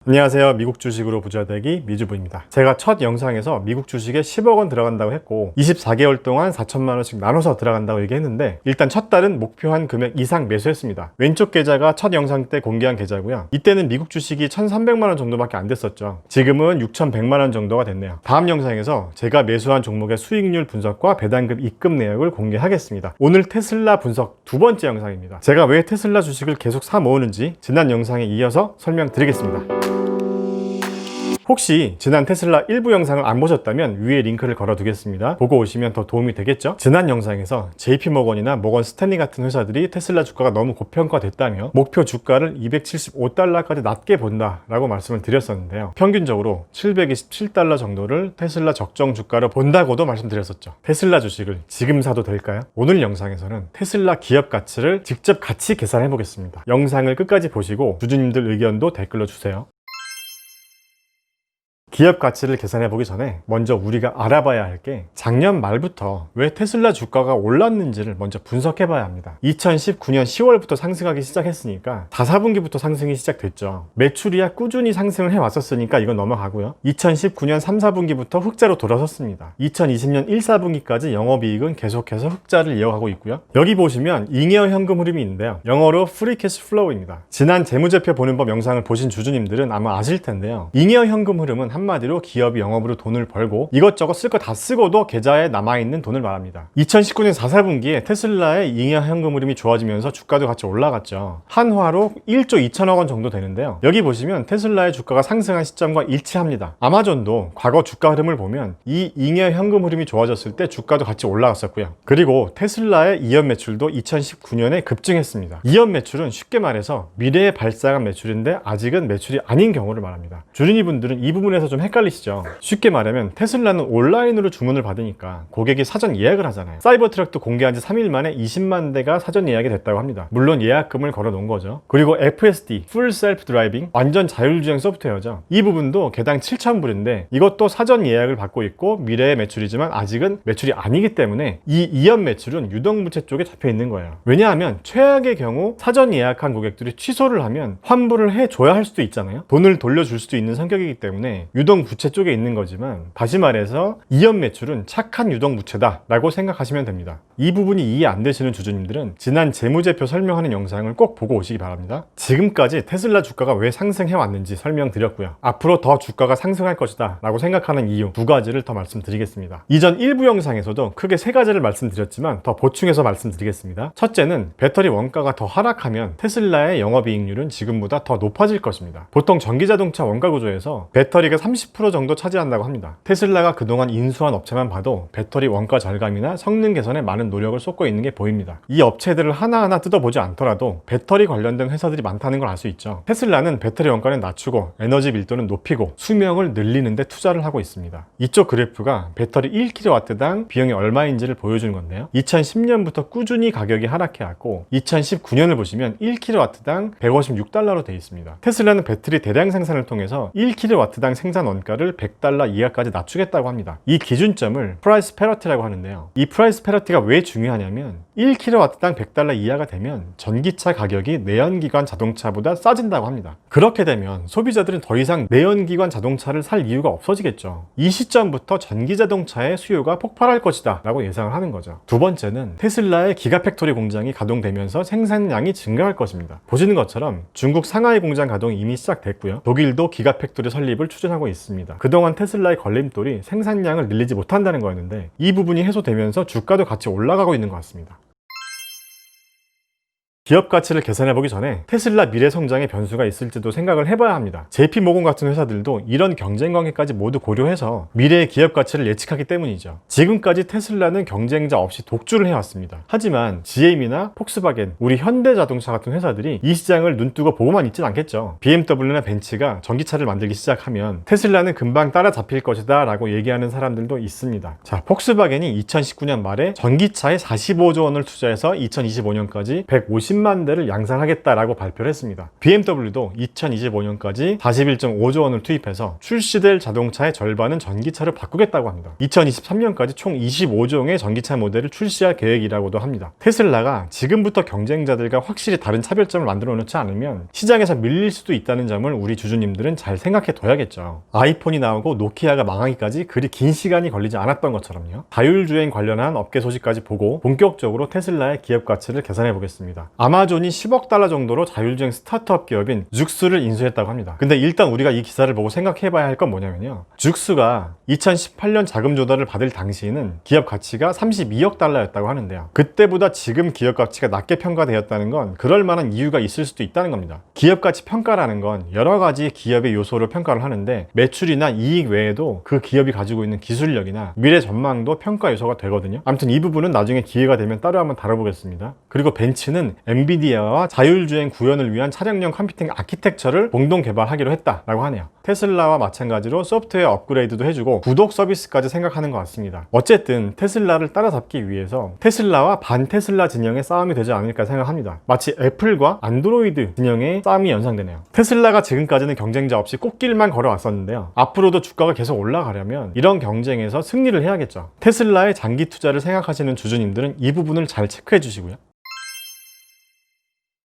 안녕하세요. 미국 주식으로 부자되기 미주부입니다. 제가 첫 영상에서 미국 주식에 10억 원 들어간다고 했고 24개월 동안 4천만 원씩 나눠서 들어간다고 얘기했는데 일단 첫 달은 목표한 금액 이상 매수했습니다. 왼쪽 계좌가 첫 영상 때 공개한 계좌고요. 이때는 미국 주식이 1,300만 원 정도밖에 안 됐었죠. 지금은 6,100만 원 정도가 됐네요. 다음 영상에서 제가 매수한 종목의 수익률 분석과 배당금 입금 내역을 공개하겠습니다. 오늘 테슬라 분석 두 번째 영상입니다. 제가 왜 테슬라 주식을 계속 사 모으는지 지난 영상에 이어서 설명드리겠습니다. 혹시 지난 테슬라 일부 영상을 안 보셨다면 위에 링크를 걸어 두겠습니다. 보고 오시면 더 도움이 되겠죠? 지난 영상에서 JP모건이나 모건 스탠리 같은 회사들이 테슬라 주가가 너무 고평가됐다며 목표 주가를 275달러까지 낮게 본다 라고 말씀을 드렸었는데요. 평균적으로 727달러 정도를 테슬라 적정 주가로 본다고도 말씀드렸었죠. 테슬라 주식을 지금 사도 될까요? 오늘 영상에서는 테슬라 기업 가치를 직접 같이 계산해 보겠습니다. 영상을 끝까지 보시고 주주님들 의견도 댓글로 주세요. 기업 가치를 계산해 보기 전에 먼저 우리가 알아봐야 할 게 작년 말부터 왜 테슬라 주가가 올랐는지를 먼저 분석해 봐야 합니다. 2019년 10월부터 상승하기 시작했으니까 4, 4분기부터 상승이 시작됐죠. 매출이야 꾸준히 상승을 해왔었으니까 이건 넘어가고요. 2019년 3, 4분기부터 흑자로 돌아섰습니다. 2020년 1, 4분기까지 영업이익은 계속해서 흑자를 이어가고 있고요. 여기 보시면 잉여 현금 흐름이 있는데요. 영어로 프리 캐시 플로우입니다. 지난 재무제표 보는 법 영상을 보신 주주님들은 아마 아실 텐데요. 잉여 현금 흐름은 한마디로 기업이 영업으로 돈을 벌고 이것저것 쓸 거 다 쓰고도 계좌에 남아있는 돈을 말합니다. 2019년 4, 4분기에 테슬라의 잉여 현금 흐름이 좋아지면서 주가도 같이 올라갔죠. 한화로 1조 2천억 원 정도 되는데요. 여기 보시면 테슬라의 주가가 상승한 시점과 일치합니다. 아마존도 과거 주가 흐름을 보면 이 잉여 현금 흐름이 좋아졌을 때 주가도 같이 올라갔었고요. 그리고 테슬라의 이연 매출도 2019년에 급증했습니다. 이연 매출은 쉽게 말해서 미래에 발생한 매출인데 아직은 매출이 아닌 경우를 말합니다. 주린이분들은 이 부분에서 좀 헷갈리시죠? 쉽게 말하면 테슬라는 온라인으로 주문을 받으니까 고객이 사전 예약을 하잖아요. 사이버 트럭도 공개한 지 3일 만에 20만 대가 사전 예약이 됐다고 합니다. 물론 예약금을 걸어 놓은 거죠. 그리고 FSD, Full Self Driving, 완전 자율주행 소프트웨어죠. 이 부분도 개당 7,000불인데 이것도 사전 예약을 받고 있고 미래의 매출이지만 아직은 매출이 아니기 때문에 이 이연 매출은 유동부채 쪽에 잡혀 있는 거예요. 왜냐하면 최악의 경우 사전 예약한 고객들이 취소를 하면 환불을 해줘야 할 수도 있잖아요. 돈을 돌려줄 수도 있는 성격이기 때문에 유동부채 쪽에 있는 거지만 다시 말해서 이연 매출은 착한 유동부채다 라고 생각하시면 됩니다. 이 부분이 이해 안 되시는 주주님들은 지난 재무제표 설명하는 영상을 꼭 보고 오시기 바랍니다. 지금까지 테슬라 주가가 왜 상승해 왔는지 설명드렸고요. 앞으로 더 주가가 상승할 것이다 라고 생각하는 이유 두 가지를 더 말씀드리겠습니다. 이전 일부 영상에서도 크게 세 가지를 말씀드렸지만 더 보충해서 말씀드리겠습니다. 첫째는 배터리 원가가 더 하락하면 테슬라의 영업이익률은 지금보다 더 높아질 것입니다. 보통 전기자동차 원가 구조에서 배터리가 30% 정도 차지한다고 합니다. 테슬라가 그동안 인수한 업체만 봐도 배터리 원가 절감이나 성능 개선에 많은 노력을 쏟고 있는 게 보입니다. 이 업체들을 하나하나 뜯어보지 않더라도 배터리 관련된 회사들이 많다는 걸 알 수 있죠. 테슬라는 배터리 원가는 낮추고 에너지 밀도는 높이고 수명을 늘리는 데 투자를 하고 있습니다. 이쪽 그래프가 배터리 1kW당 비용이 얼마인지를 보여주는 건데요. 2010년부터 꾸준히 가격이 하락해왔고 2019년을 보시면 1kW당 156달러로 되어 있습니다. 테슬라는 배터리 대량 생산을 통해서 1kW당 생산 원가를 100달러 이하까지 낮추겠다고 합니다. 이 기준점을 프라이스 패러티라고 하는데요. 이 프라이스 패러티가 왜 중요하냐면 1kW당 100달러 이하가 되면 전기차 가격이 내연기관 자동차보다 싸진다고 합니다. 그렇게 되면 소비자들은 더 이상 내연기관 자동차를 살 이유가 없어지겠죠. 이 시점부터 전기자동차의 수요가 폭발할 것이다 라고 예상을 하는 거죠. 두 번째는 테슬라의 기가팩토리 공장이 가동되면서 생산량이 증가할 것입니다. 보시는 것처럼 중국 상하이 공장 가동이 이미 시작됐고요. 독일도 기가팩토리 설립을 추진하고 있습니다. 그동안 테슬라의 걸림돌이 생산량을 늘리지 못한다는 거였는데 이 부분이 해소되면서 주가도 같이 올라가고 있는 것 같습니다. 기업 가치를 계산해 보기 전에 테슬라 미래 성장의 변수가 있을지도 생각을 해봐야 합니다. JP모건 같은 회사들도 이런 경쟁 관계까지 모두 고려해서 미래의 기업 가치를 예측하기 때문이죠. 지금까지 테슬라는 경쟁자 없이 독주를 해왔습니다. 하지만 GM이나 폭스바겐, 우리 현대자동차 같은 회사들이 이 시장을 눈뜨고 보고만 있진 않겠죠. BMW나 벤츠가 전기차를 만들기 시작하면 테슬라는 금방 따라잡힐 것이다 라고 얘기하는 사람들도 있습니다. 자, 폭스바겐이 2019년 말에 전기차에 45조 원을 투자해서 2025년까지 150만 50만 대를 양산하겠다라고 발표를 했습니다. BMW도 2025년까지 41.5조 원을 투입해서 출시될 자동차의 절반은 전기차로 바꾸겠다고 합니다. 2023년까지 총 25종의 전기차 모델을 출시할 계획이라고도 합니다. 테슬라가 지금부터 경쟁자들과 확실히 다른 차별점을 만들어 놓지 않으면 시장에서 밀릴 수도 있다는 점을 우리 주주님들은 잘 생각해 둬야겠죠. 아이폰이 나오고 노키아가 망하기까지 그리 긴 시간이 걸리지 않았던 것처럼요. 자율주행 관련한 업계 소식까지 보고 본격적으로 테슬라의 기업 가치를 계산해 보겠습니다. 아마존이 10억 달러 정도로 자율주행 스타트업 기업인 죽스를 인수했다고 합니다. 근데 일단 우리가 이 기사를 보고 생각해 봐야 할 건 뭐냐면요. 죽스가 2018년 자금 조달을 받을 당시에는 기업 가치가 32억 달러였다고 하는데요. 그때보다 지금 기업 가치가 낮게 평가되었다는 건 그럴 만한 이유가 있을 수도 있다는 겁니다. 기업 가치 평가라는 건 여러 가지 기업의 요소로 평가를 하는데 매출이나 이익 외에도 그 기업이 가지고 있는 기술력이나 미래 전망도 평가 요소가 되거든요. 아무튼 이 부분은 나중에 기회가 되면 따로 한번 다뤄보겠습니다. 그리고 벤츠는 엔비디아와 자율주행 구현을 위한 차량용 컴퓨팅 아키텍처를 공동 개발하기로 했다라고 하네요. 테슬라와 마찬가지로 소프트웨어 업그레이드도 해주고 구독 서비스까지 생각하는 것 같습니다. 어쨌든 테슬라를 따라잡기 위해서 테슬라와 반테슬라 진영의 싸움이 되지 않을까 생각합니다. 마치 애플과 안드로이드 진영의 싸움이 연상되네요. 테슬라가 지금까지는 경쟁자 없이 꽃길만 걸어왔었는데요. 앞으로도 주가가 계속 올라가려면 이런 경쟁에서 승리를 해야겠죠. 테슬라의 장기 투자를 생각하시는 주주님들은 이 부분을 잘 체크해 주시고요.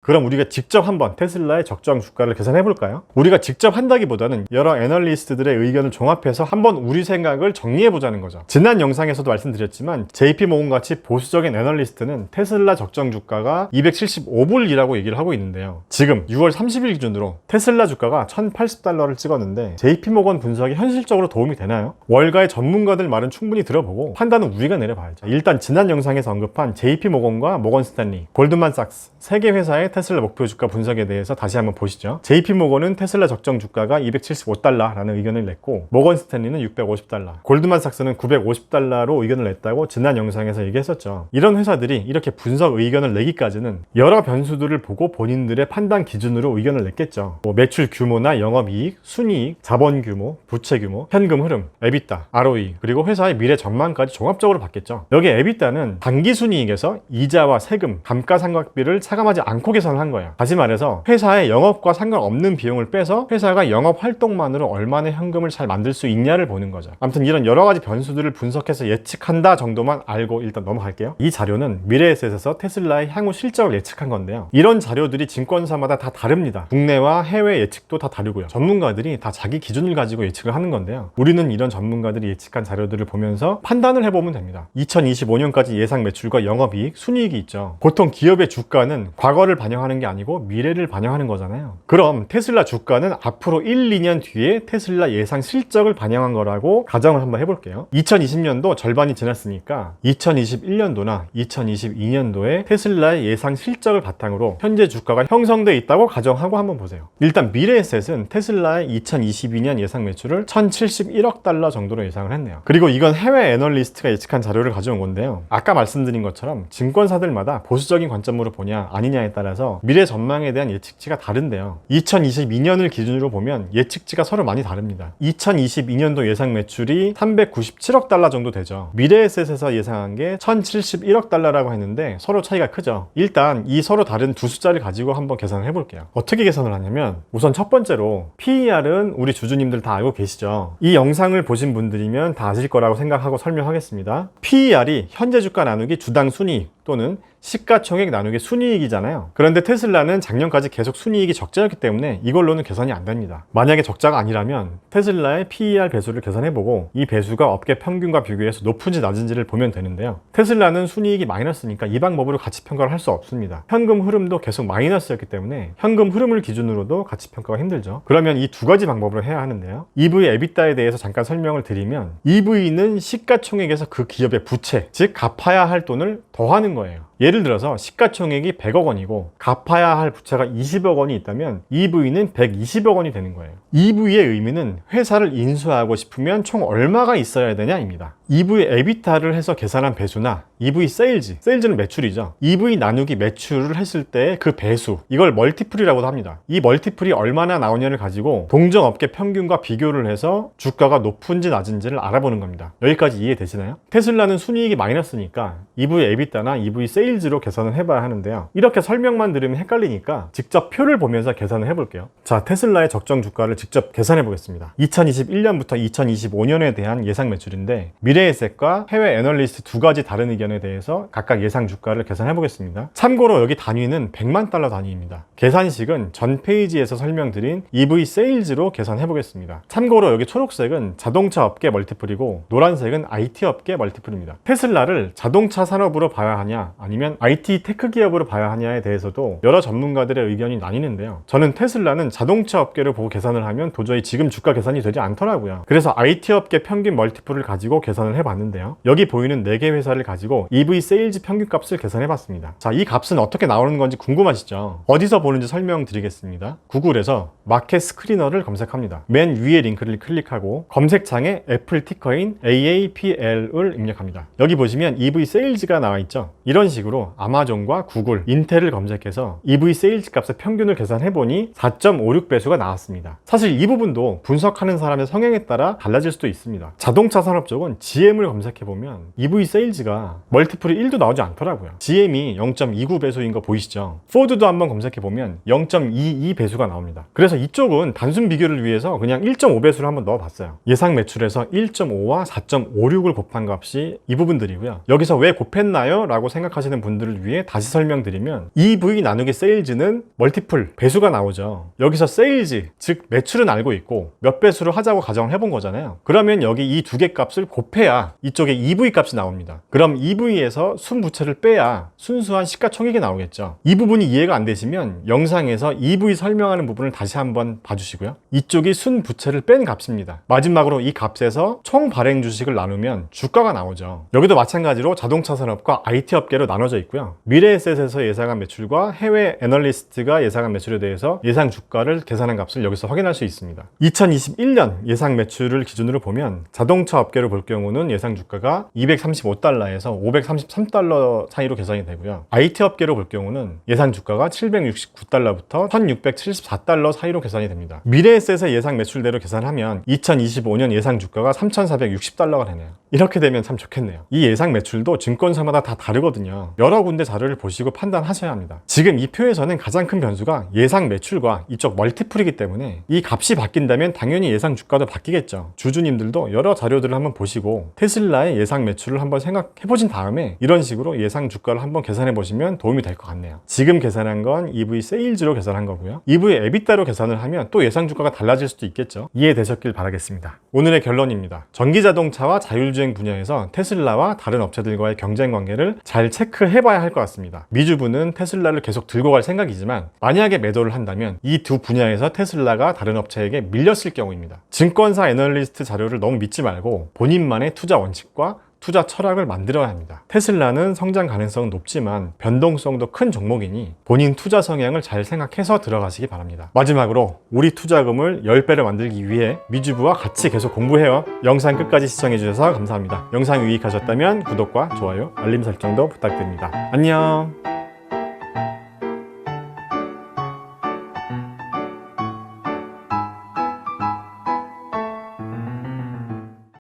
그럼 우리가 직접 한번 테슬라의 적정 주가를 계산해 볼까요? 우리가 직접 한다기보다는 여러 애널리스트들의 의견을 종합해서 한번 우리 생각을 정리해 보자는 거죠. 지난 영상에서도 말씀드렸지만 JP모건 같이 보수적인 애널리스트는 테슬라 적정 주가가 275불이라고 얘기를 하고 있는데요. 지금 6월 30일 기준으로 테슬라 주가가 1080달러를 찍었는데 JP모건 분석이 현실적으로 도움이 되나요? 월가의 전문가들 말은 충분히 들어보고 판단은 우리가 내려봐야죠. 일단 지난 영상에서 언급한 JP모건과 모건 스탠리, 골드만삭스 세 개 회사의 테슬라 목표 주가 분석에 대해서 다시 한번 보시죠. JP모건은 테슬라 적정 주가가 275달러라는 의견을 냈고 모건 스탠리는 650달러, 골드만삭스는 950달러로 의견을 냈다고 지난 영상에서 얘기했었죠. 이런 회사들이 이렇게 분석 의견을 내기까지는 여러 변수들을 보고 본인들의 판단 기준으로 의견을 냈겠죠. 매출 규모나 영업이익, 순이익, 자본 규모, 부채 규모, 현금 흐름, 에비타, ROE, 그리고 회사의 미래 전망까지 종합적으로 봤겠죠. 여기 에비타는 단기 순이익에서 이자와 세금, 감가상각비를 차감하지 않고 계산을 한 거예요. 다시 말해서 회사의 영업과 상관없는 비용을 빼서 회사가 영업 활동만으로 얼마나 현금을 잘 만들 수 있냐를 보는 거죠. 아무튼 이런 여러 가지 변수들을 분석해서 예측한다 정도만 알고 일단 넘어갈게요. 이 자료는 미래에셋에서 테슬라의 향후 실적을 예측한 건데요. 이런 자료들이 증권사마다 다 다릅니다. 국내와 해외 예측도 다 다르고요. 전문가들이 다 자기 기준을 가지고 예측을 하는 건데요. 우리는 이런 전문가들이 예측한 자료들을 보면서 판단을 해보면 됩니다. 2025년까지 예상 매출과 영업이익, 순이익이 있죠. 보통 기업의 주가는 과거를 반영하는 게 아니고 미래를 반영하는 거잖아요. 그럼 테슬라 주가는 앞으로 1, 2년 뒤에 테슬라 예상 실적을 반영한 거라고 가정을 한번 해볼게요. 2020년도 절반이 지났으니까 2021년도나 2022년도에 테슬라의 예상 실적을 바탕으로 현재 주가가 형성돼 있다고 가정하고 한번 보세요. 일단 미래에셋은 테슬라의 2022년 예상 매출을 1071억 달러 정도로 예상을 했네요. 그리고 이건 해외 애널리스트가 예측한 자료를 가져온 건데요. 아까 말씀드린 것처럼 증권사들마다 보수적인 관점으로 보냐 아니냐에 따라서 미래 전망에 대한 예측치가 다른데요. 2022년을 기준으로 보면 예측치가 서로 많이 다릅니다. 2022년도 예상 매출이 397억 달러 정도 되죠. 미래에셋에서 예상한 게 1071억 달러라고 했는데 서로 차이가 크죠. 일단 이 서로 다른 두 숫자를 가지고 한번 계산을 해볼게요. 어떻게 계산을 하냐면 우선 첫 번째로 PER은 우리 주주님들 다 알고 계시죠. 이 영상을 보신 분들이면 다 아실 거라고 생각하고 설명하겠습니다. PER이 현재 주가 나누기 주당 순이익 또는 시가총액 나누기 순이익이잖아요. 그런데 테슬라는 작년까지 계속 순이익이 적자였기 때문에 이걸로는 계산이 안 됩니다. 만약에 적자가 아니라면 테슬라의 PER 배수를 계산해보고 이 배수가 업계 평균과 비교해서 높은지 낮은지를 보면 되는데요. 테슬라는 순이익이 마이너스니까 이 방법으로 가치평가를 할 수 없습니다. 현금 흐름도 계속 마이너스였기 때문에 현금 흐름을 기준으로도 가치평가가 힘들죠. 그러면 이 두 가지 방법으로 해야 하는데요. EV 에비타에 대해서 잠깐 설명을 드리면 EV는 시가총액에서 그 기업의 부채, 즉 갚아야 할 돈을 더하는 거예요. 예를 들어서 시가총액이 100억 원이고 갚아야 할 부채가 20억 원이 있다면 EV는 120억 원이 되는 거예요. EV의 의미는 회사를 인수하고 싶으면 총 얼마가 있어야 되냐입니다. EV 에비타를 해서 계산한 배수나 EV 세일즈는 매출이죠. EV 나누기 매출을 했을 때 그 배수, 이걸 멀티플이라고도 합니다. 이 멀티플이 얼마나 나오냐를 가지고 동종업계 평균과 비교를 해서 주가가 높은지 낮은지를 알아보는 겁니다. 여기까지 이해되시나요? 테슬라는 순이익이 마이너스니까 EV 에비타나 EV 세일즈로 계산을 해봐야 하는데요. 이렇게 설명만 들으면 헷갈리니까 직접 표를 보면서 계산을 해볼게요. 자, 테슬라의 적정 주가를 직접 계산해 보겠습니다. 2021년부터 2025년에 대한 예상 매출인데 미래에셋과 해외 애널리스트 두 가지 다른 의견에 대해서 각각 예상 주가를 계산해 보겠습니다. 참고로 여기 단위는 100만 달러 단위입니다. 계산식은 전 페이지에서 설명드린 EV 세일즈로 계산해 보겠습니다. 참고로 여기 초록색은 자동차 업계 멀티플이고 노란색은 IT 업계 멀티플입니다. 테슬라를 자동차 산업으로 봐야 하냐 아니면 IT 테크 기업으로 봐야 하냐에 대해서도 여러 전문가들의 의견이 나뉘는데요. 저는 테슬라는 자동차 업계를 보고 계산을 하면 도저히 지금 주가 계산이 되지 않더라고요. 그래서 IT 업계 평균 멀티플을 가지고 계산을 해봤는데요. 여기 보이는 4개 회사를 가지고 EV 세일즈 평균 값을 계산해봤습니다. 자, 이 값은 어떻게 나오는 건지 궁금하시죠? 어디서 보는지 설명드리겠습니다. 구글에서 마켓 스크리너를 검색합니다. 맨 위에 링크를 클릭하고 검색창에 애플 티커인 AAPL을 입력합니다. 여기 보시면 EV 세일즈가 나와있죠. 이런 식으로 아마존과 구글, 인텔을 검색해서 EV 세일즈 값의 평균을 계산해보니 4.56배수가 나왔습니다. 사실 이 부분도 분석하는 사람의 성향에 따라 달라질 수도 있습니다. 자동차 산업 쪽은 GM을 검색해보면 EV 세일즈가 멀티플이 1도 나오지 않더라고요. GM이 0.29배수인 거 보이시죠? 포드도 한번 검색해보면 0.22배수가 나옵니다. 그래서 이쪽은 단순 비교를 위해서 그냥 1.5배수를 한번 넣어봤어요. 예상 매출에서 1.5와 4.56을 곱한 값이 이 부분들이고요. 여기서 왜 곱했나요? 라고 생각하시는 분들을 위해 다시 설명드리면 EV 나누기 세일즈는 멀티플, 배수가 나오죠. 여기서 세일즈, 즉 매출은 알고 있고 몇 배수로 하자고 가정을 해본 거잖아요. 그러면 여기 이 두 개 값을 곱해야 이쪽에 EV 값이 나옵니다. 그럼 EV에서 순부채를 빼야 순수한 시가총액이 나오겠죠. 이 부분이 이해가 안 되시면 영상에서 EV 설명하는 부분을 다시 한번 봐주시고요. 이쪽이 순부채를 뺀 값입니다. 마지막으로 이 값에서 총 발행 주식을 나누면 주가가 나오죠. 여기도 마찬가지로 자동차 산업과 IT 업계로 나눠져 있고요. 미래에셋에서 예상한 매출과 해외 애널리스트가 예상한 매출에 대해서 예상 주가를 계산한 값을 여기서 확인할 수 있습니다. 2021년 예상 매출을 기준으로 보면 자동차 업계를 볼 경우는 예상 주가가 235달러에서 533달러 사이로 계산이 되고요. IT 업계로 볼 경우는 예상 주가가 769달러부터 1674달러 사이로 계산이 됩니다. 미래에셋의 예상 매출대로 계산하면 2025년 예상 주가가 3460달러가 되네요. 이렇게 되면 참 좋겠네요. 이 예상 매출도 증권사마다 다 다르거든요. 여러 군데 자료를 보시고 판단하셔야 합니다. 지금 이 표에서는 가장 큰 변수가 예상 매출과 이쪽 멀티플이기 때문에 이 값이 바뀐다면 당연히 예상 주가도 바뀌겠죠. 주주님들도 여러 자료들을 한번 보시고 테슬라의 예상 매출을 한번 생각해 보신 다음에 이런 식으로 예상 주가를 한번 계산해 보시면 도움이 될 것 같네요. 지금 계산한 건 EV 세일즈로 계산한 거고요. EV 에비타로 계산을 하면 또 예상 주가가 달라질 수도 있겠죠. 이해되셨길 바라겠습니다. 오늘의 결론입니다. 전기자동차와 자율주행 분야에서 테슬라와 다른 업체들과의 경쟁 관계를 잘 체크해 봐야 할 것 같습니다. 미주부는 테슬라를 계속 들고 갈 생각이지만 만약에 매도를 한다면 이 두 분야에서 테슬라가 다른 업체에게 밀렸을 경우입니다. 증권사 애널리스트 자료를 너무 믿지 말고 본인만의 투자 원칙과 투자 철학을 만들어야 합니다. 테슬라는 성장 가능성은 높지만 변동성도 큰 종목이니 본인 투자 성향을 잘 생각해서 들어가시기 바랍니다. 마지막으로 우리 투자금을 10배를 만들기 위해 미주부와 같이 계속 공부해요. 영상 끝까지 시청해주셔서 감사합니다. 영상이 유익하셨다면 구독과 좋아요, 알림 설정도 부탁드립니다. 안녕.